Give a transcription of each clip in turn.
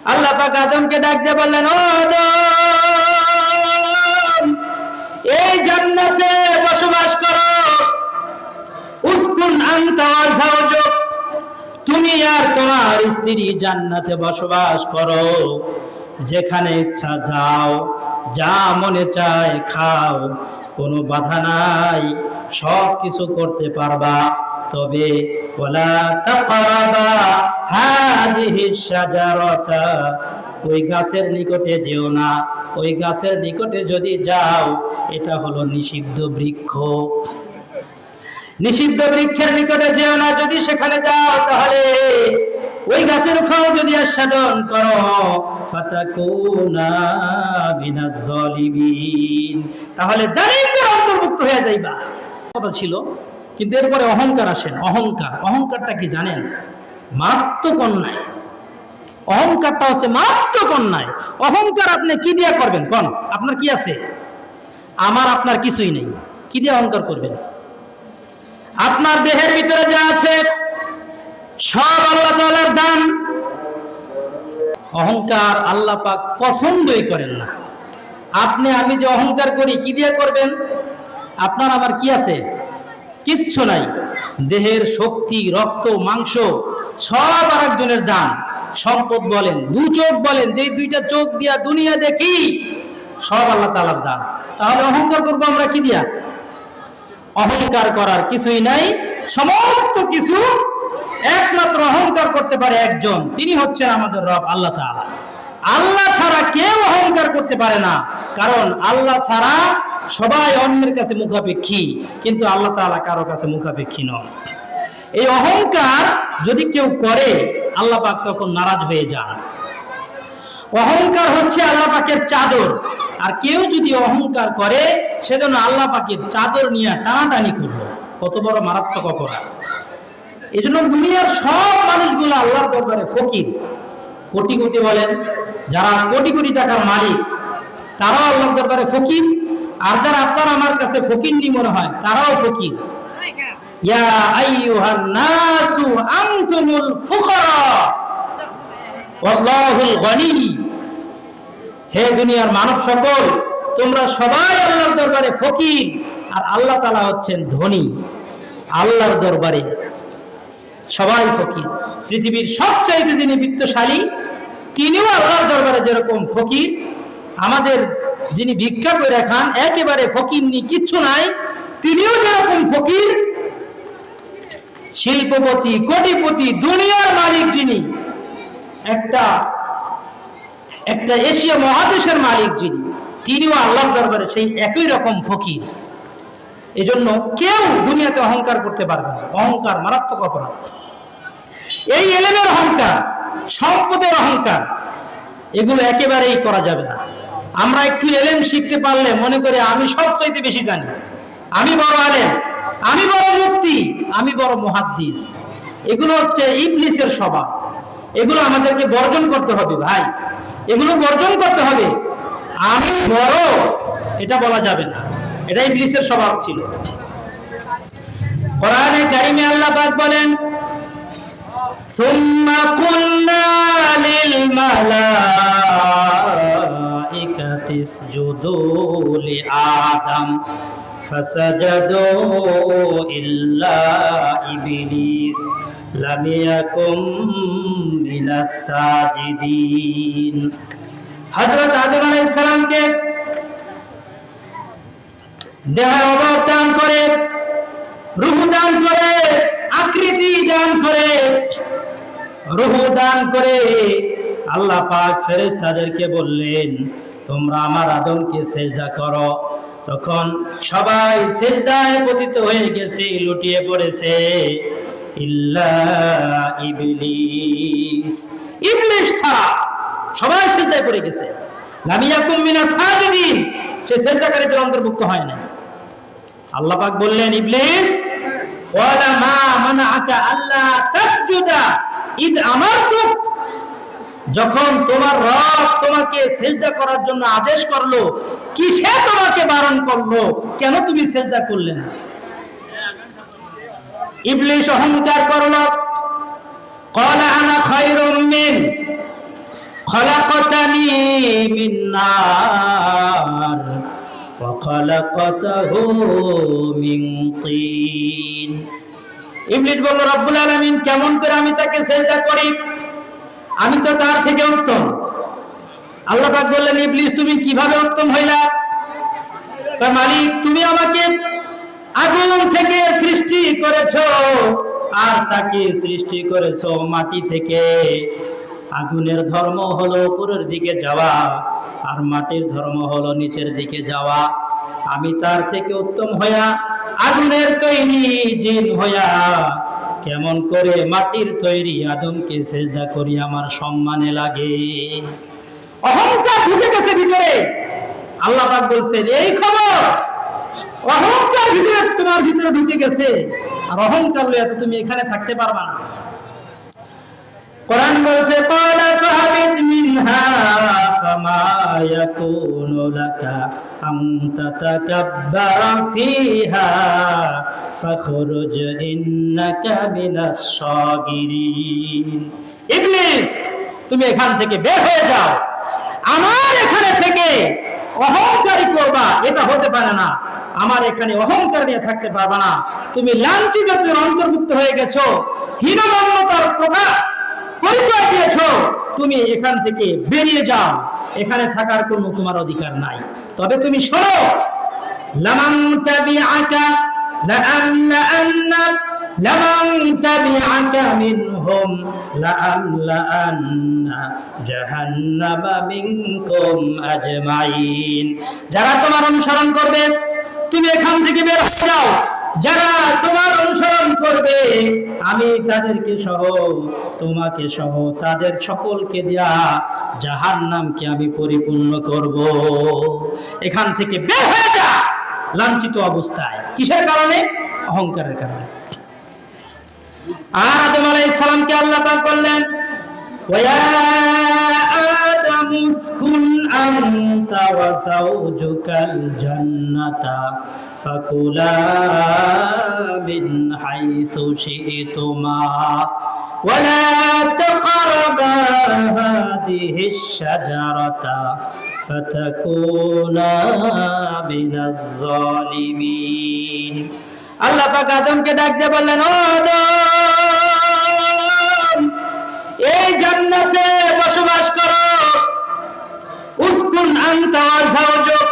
আল্লাহ পাক আদমকে ডাক দিয়ে বললেন, ও আদম, এই জান্নাতে বসবাস করো। উসকুন আনতা ওয়া যাওজুক, তুমি আর তোমার স্ত্রী জান্নাতে বসবাস করো। যেখানে ইচ্ছা যাও, যা মনে চায় খাও, কোনো বাধা নাই, সব কিছু করতে পারবা। তবে ওয়ালা তাকরাবা হাদিহিশ শাজারাতা, ওই গাছের নিকটে যেও না। ওই গাছের নিকটে যদি যাও, এটা হলো নিষিদ্ধ বৃক্ষ। নিষিদ্ধ বৃক্ষের নিকটে যেও না। যদি সেখানে যাও, তাহলে ওই গাছের ফল যদি আস্বাদন করো, ফাতাকুনা মিনাজ জালিমিন, তাহলে জালিমদের অন্তর্ভুক্ত হয়ে যাইবা। কথা ছিল, কিন্তু এরপরে অহংকার আসেন। অহংকারটা কি জানেন? মারাত্মক অন্যায়। অহংকারটা হচ্ছে মারাত্মক অন্যায়। অহংকার আপনি কি দিয়ে করবেন? কোন আপনার কি আছে? আমার আপনার কিছুই নেই, কি দিয়ে অহংকার করবেন? আপনার দেহের ভিতরে যা আছে সব আল্লাহ তাআলার দান। অহংকার আল্লাহ পাক পছন্দই করেন না। আপনি আমি যে অহংকার করি, কি দিয়ে করবেন? আপনার আমার কি আছে? কিচ্ছু নাই। দেহের শক্তি, রক্ত, মাংস সব আরেকজনের দান। সম্পদ বলেন, দু চোখ বলেন, যে দুইটা চোখ দিয়া দুনিয়া দেখি, সব আল্লাহ তাআলার দান। তাহলে অহংকার করবো আমরা কি দিয়া? অহংকার করার কিছুই নাই। সমস্ত কিছু একমাত্র অহংকার করতে পারে একজন, তিনি হচ্ছেন আমাদের রব আল্লাহ তাআলা। আল্লাহ ছাড়া কেউ অহংকার করতে পারে না, কারণ আল্লাহ ছাড়া সবাই অন্যের কাছে মুখাপেক্ষী, কিন্তু আল্লাহ তাআলা কারো কাছে মুখাপেক্ষী নন। এই অহংকার যদি কেউ করে, আল্লাহ পাক তখন নারাজ হয়ে যান। অহংকার হচ্ছে আল্লাহ পাকের চাদর, আর কেউ যদি অহংকার করে, সেজন্য আল্লাহ পাকের চাদর নিয়ে টানাটানি করলো। কত বড় মারাত্মক অপরাধ! এই জন্য দুনিয়ার সব মানুষগুলো আল্লাহর দরবারে ফকির। কোটি কোটি বলেন, যারা কোটি কোটি টাকার মালিক, তারাও আল্লাহর দরবারে ফকির। আর যারা আপনার আমার কাছে ফকিরনি মনে হয়, তারাও ফকির। ইয়া আইয়ুহান নাসু আনতুমুল ফুকারা ওয়াল্লাহুল গনি, হে দুনিয়ার মানব সকল, তোমরা সবাই আল্লাহর দরবারে ফকির, আর আল্লাহ তাআলা হচ্ছেন ধনী। আল্লাহর দরবারে সবাই ফকির। পৃথিবীর সবচাইতে যিনি বিত্তশালী, তিনিও আল্লাহর দরবারে যেরকম ফকির। আমাদের যিনি ভিক্ষা করে খান, একেবারে ফকির নি, কিচ্ছু নাই, তিনিও যেরকম ফকির। শিল্পপতি, কোটিপতি, দুনিয়ার মালিক যিনি, একটা এশিয়া মহাদেশের মালিক যিনি, তিনিও আল্লাহর দরবারে সেই একই রকম ফকির। এজন্য কেউ দুনিয়াতে অহংকার করতে পারবে না। অহংকার মারাত্মক অপরাধ। এই এলেমের অহংকার, সম্পদের অহংকার, এগুলো একেবারেই করা যাবে না। আমরা একটু এলেম শিখতে পারলে মনে করে আমি সবচাইতে বেশি জানি, আমি বড় আলেম, আমি বড় মুফতি, আমি বড় মুহাদ্দিস। এগুলো হচ্ছে ইবলিসের স্বভাব। এগুলো আমাদেরকে বর্জন করতে হবে ভাই, এগুলো বর্জন করতে হবে। আমি বড় এটা বলা যাবে না, এটা ইবলিসের স্বভাব ছিল। কোরআনে কারিমে আল্লাহ পাক বলেন, সুম্মা কুল্না লিল মালাইকাতি ইসজুদু লিআদম ফাসাজাদু ইল্লা ইবলিস লাম ইয়াকুম মিনাস সাজিদিন। হযরত আদম আলাইহিস সালামকে দেহের অভাব দান করে, রূহ দান করে, আকৃতি দান করে, রূহ দান করে আল্লাহ পাক ফেরেশতাদেরকে বললেন, তোমরা আমার আদমকে সিজদা করো। তখন সবাই সিজদায় পতিত হয়ে গেছে, লুটিয়ে পড়েছে, ইল্লা ইবলিস, ইবলিস ছাড়া সবাই সিজদায় পড়ে গেছে। লাম ইয়াকুম মিনাস সাজিদিন, সে সিজদাকারীদের অন্তর্ভুক্ত হয় না। আল্লাহ পাক বললেন, ইবলিস, ওয়ালা মা মানাআকা আল্লা তাসজুদা ইদ আমারতুক, যখন তোমার রব তোমাকে সিজদা করার জন্য আদেশ করলো, কিসে তোমাকে বারণ করলো? কেন তুমি সিজদা করলে না? ইবলিস অহংকার করলো। ক্বালা আনা খায়রুম মিন, খলাকতানি মিন নার ওয়া খলাকতাহু মিন তিন। ইবলিস বলল, রব্বুল আলামিন, কেমন করে আমি তাকে সিজদা করি? আমি তো তার থেকে উত্তম। আল্লাহ পাক বললেন, ইবলিস তুমি কিভাবে উত্তম হইলা? মালিক, তুমি আমাকে আগুন থেকে সৃষ্টি করেছো আর তাকে সৃষ্টি করেছো মাটি থেকে। আগুনের ধর্ম হলো উপরের দিকে যাওয়া আর মাটির ধর্ম হলো নিচের দিকে যাওয়া। আমি তার থেকে উত্তম হইয়া আগুনের তৈরি জিন হইয়া কেমন করে মাটির তৈরি আদমকে সিজদা করি আমার সম্মানে লাগে। অহংকার ঢুকে গেছে ভিতরে। আল্লাহ পাক বলছেন, এই খবর, অহংকার ভিতরে তোমার ভিতরে ঢুকে গেছে, আর অহংকার লইয়া তো তুমি এখানে থাকতে পারবা না। কোরআন বলছে, ক্বালা ফাহাবিত মিনহা ফামা ইয়াকুনু লাকা আন তাতাকাব্বারা ফিহা ফাখরুজ ইন্নাকা মিনাস সাগিরিন। ইবলিস, তুমি এখান থেকে বের হয়ে যাও। আমার এখানে থেকে অহংকারী করবা, এটা হতে পারে না। আমার এখানে অহংকার নিয়ে থাকতে পারবা না। তুমি লাঞ্ছিতদের অন্তর্ভুক্ত হয়ে গেছো, হীনমন্যতার পরিচয় দিয়েছো। তুমি এখান থেকে বেরিয়ে যাও, এখানে থাকার কোনো তোমার অধিকার নাই। তবে তুমি শোনো, লামান তাবিআকা মিনহুম লাআমলাআন্না জাহান্নামা মিনকুম আজমাইন। যারা তোমার অনুসরণ করবে, তুমি এখান থেকে বের হয়ে যাও। যারা তোমার অনুসরণ করবে, আমি তাদেরকে সহ, তোমাকে সহ, তাদের সকলকে দিয়া জাহান্নামকে আমি পরিপূর্ণ করব। এখান থেকে বের হয়ে যা লাঞ্ছিত অবস্থায়। কিসের কারণে? অহংকারের কারণে। আর আদম আলাইহিস সালামকে আল্লাহ পাক বললেন, ওয়া আদামু উসকুন আনতা ওয়া যাওজুকাল জান্নাতা ফাকুলা মিন হাইসু শি'তুমা ওয়া লা তাকরাবা হাদিহিশ শাজারাতা ফাতাকুনা মিনাজ জালিমিন। আল্লাহ পাক আদমকে ডাক দিয়ে বললেন, ও আদম, এই জান্নাতে বসবাস করো। উসকুন আনতা ওয়া যাওজুক,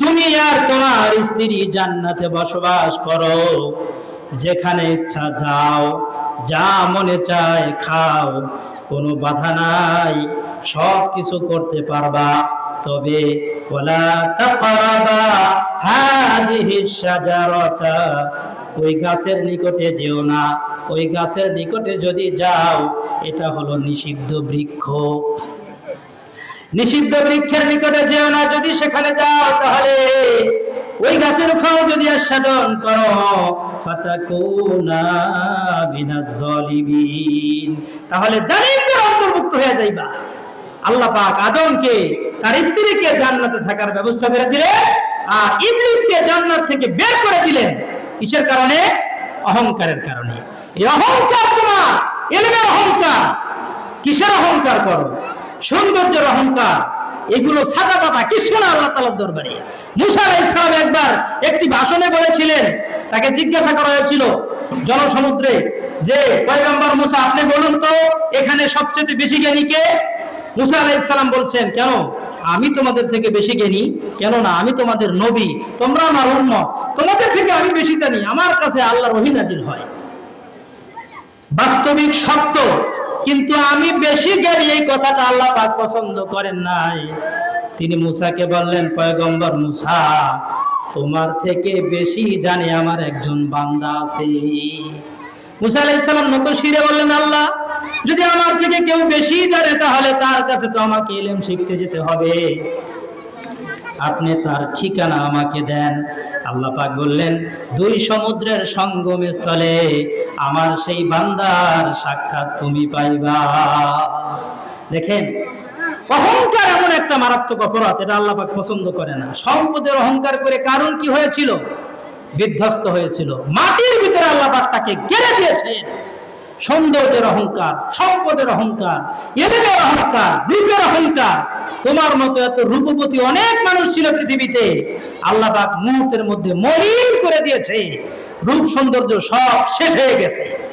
তুমি আর তোমার স্ত্রী জান্নাতে বসবাস করো। যেখানে ইচ্ছা যাও, যা মনে চায় খাও, কোনো বাধা নাই, সব কিছু করতে পারবা। তবে ওয়ালা তাকরাবা হাদিহিশ শাজারাতা, ওই গাছের নিকটে যেও না। ওই গাছের নিকটে যদি যাও, এটা হলো নিষিদ্ধ বৃক্ষ। নিষিদ্ধ বৃক্ষের নিকটে যেও না। যদি সেখানে যাও, তাহলে ওই গাছের ফল যদি আস্বাদন করো, ফাতাকুনা মিনাজ জালিমিন, তাহলে জালিমদের অন্তর্ভুক্ত হয়ে যাইবা। আল্লাহ পাক আদমকে, তার স্ত্রীকে জান্নাতে থাকার ব্যবস্থা করে দিলেন, আর ইবলিসকে জান্নাত থেকে বের করে দিলেন। কিসের কারণে? অহংকারের কারণে। এই অহংকার তোমার ইলমের অহংকার। কিসের অহংকার করো? সৌন্দর্যের অহংকার। এগুলো সাদা পাতা কিছু না আল্লাহ তাআলার দরবারে। মুসা আলাইহিস সালাম একবার একটি ভাষণে বলেছিলেন, তাকে জিজ্ঞাসা করা হয়েছিল জনসমুদ্রে যে, পয়গম্বর মুসা, আপনি বলুন তো এখানে সবচেয়ে বেশি জ্ঞানী কে? মুসা আলাইহিস সালাম বলছেন, কেন আমি তোমাদের থেকে বেশি জ্ঞানী? কেন না, আমি তোমাদের নবী, তোমরা আমার উম্মত, তোমাদের থেকে আমি বেশি জানি। আমার কাছে আল্লাহর ওহী নাযিল হয়, বাস্তবিক সত্য। কিন্তু আমি বেশি জ্ঞানী, এই কথাটা আল্লাহ পাক পছন্দ করেন নাই। তিনি মুসাকে বললেন, পয়গম্বর মুসা, তোমার থেকে বেশি জানে আমার একজন বান্দা আছে। মুসা আলাইহিস সালাম নত শিরে বললেন, আল্লাহ, যদি আমার থেকে কেউ বেশি জানে, তাহলে তার কাছে তো আমাকে ইলম শিখতে যেতে হবে। আপনি তার ঠিকানা আমাকে দেন। আল্লাহ পাক বললেন, দুই সমুদ্রের সঙ্গম স্থলে আমার সেই বান্দার সাক্ষাৎ তুমি পাইবা। দেখেন, অহংকার এমন একটা মারাত্মক অপরাধ, এটা আল্লাহ পাক পছন্দ করে না। সম্পদের অহংকার করে কারণ কি হয়েছিল? বিধ্বস্ত হয়েছিল। মাটির ভিতরে আল্লাহ পাক তাকে গেড়ে দিয়েছেন। সৌন্দর্যের অহংকার, সম্পদের অহংকার, এলাকার অহংকার, রূপের অহংকার। তোমার মতো এত রূপবতী অনেক মানুষ ছিল পৃথিবীতে, আল্লাহ পাক মুহূর্তের মধ্যে মলিন করে দিয়েছে। রূপ সৌন্দর্য সব শেষ হয়ে গেছে।